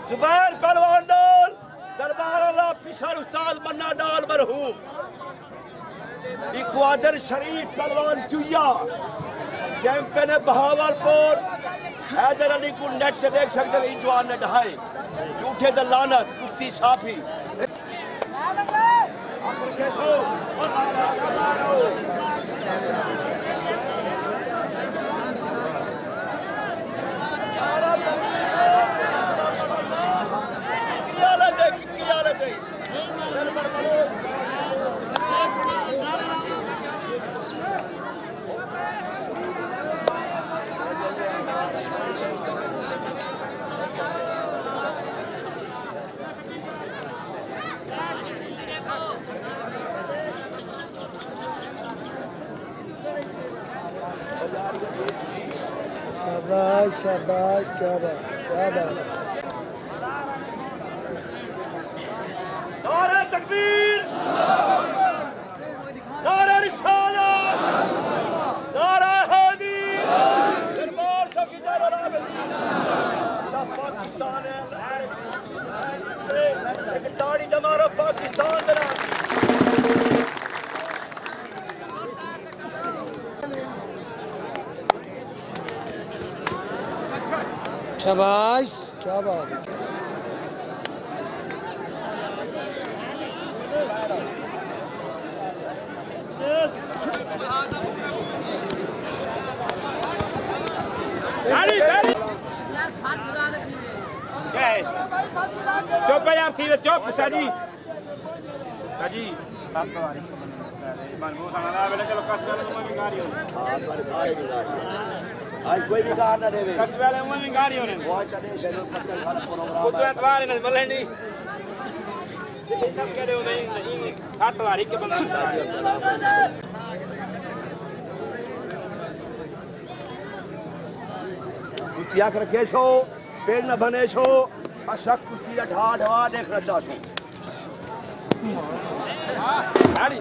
जुबैर पहलवान डाल दरबार अल्लाह पिछड़ उस्ताद बन्ना डाल मरहूम इक्वादर शरीफ पहलवान जोइया चैंपियन बहावलपुर हैदर अली को नेट से देख सकते हैं जवान ने ढहाए झूठे द लानत कुश्ती साफी शाबाश शाबाश क्या बात नारे तकबीर नारे रिसालत नारे हैदरी दरबार सब की जय बोलो सब पाकिस्तान है एक ताड़ी जमारो पाकिस्तान दरा शाबाश क्या बात है चुप यार थी चुप साजी साजी आज कोई भी कार ना देवे कस वाले उम्र में गाड़ी होने बहुत चले चलो पत्थर खाना प्रोग्राम कुछ एतवार ने मलंडी सब कह रहे हो नहीं सात वारी के बंदा कुत्ती आंख रखे छो पेड़ न बने छो अशक कुत्ती ढा ढा देखना चाहतो गाड़ी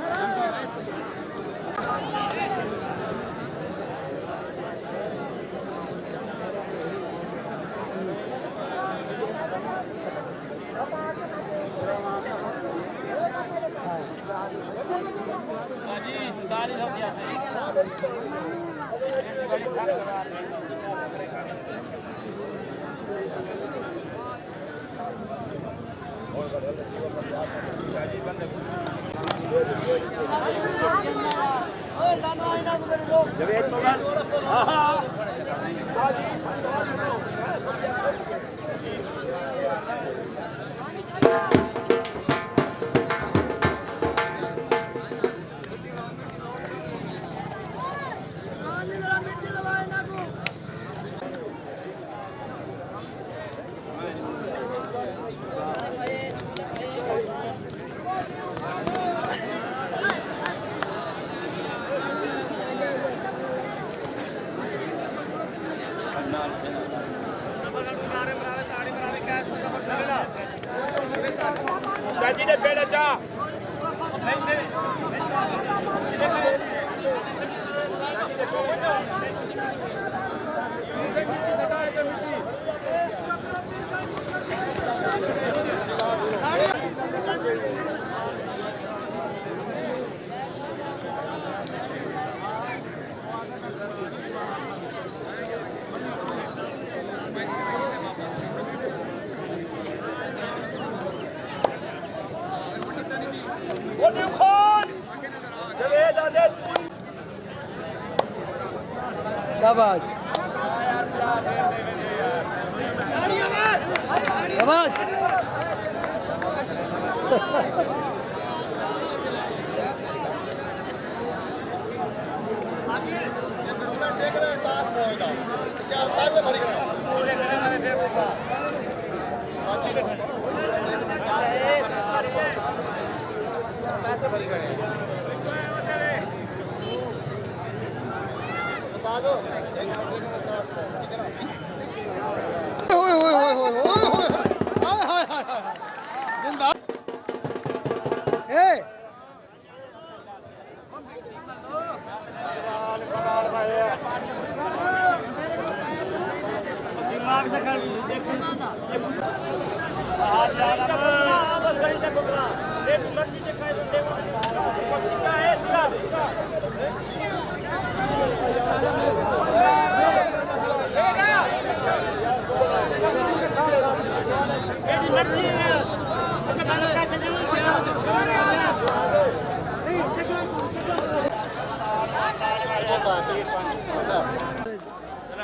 जवेद मोगल हां हां साजी ने पेड़ जा शाबाश शाबाश दिमाग से कर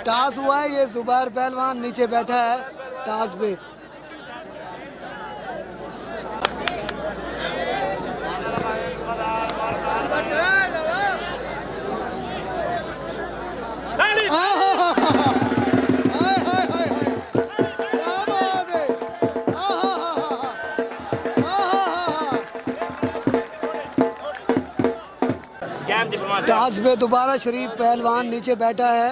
टास हुआ है, ये जुबैर पहलवान नीचे बैठा है टास पे। टास पे दोबारा शरीफ पहलवान नीचे बैठा है।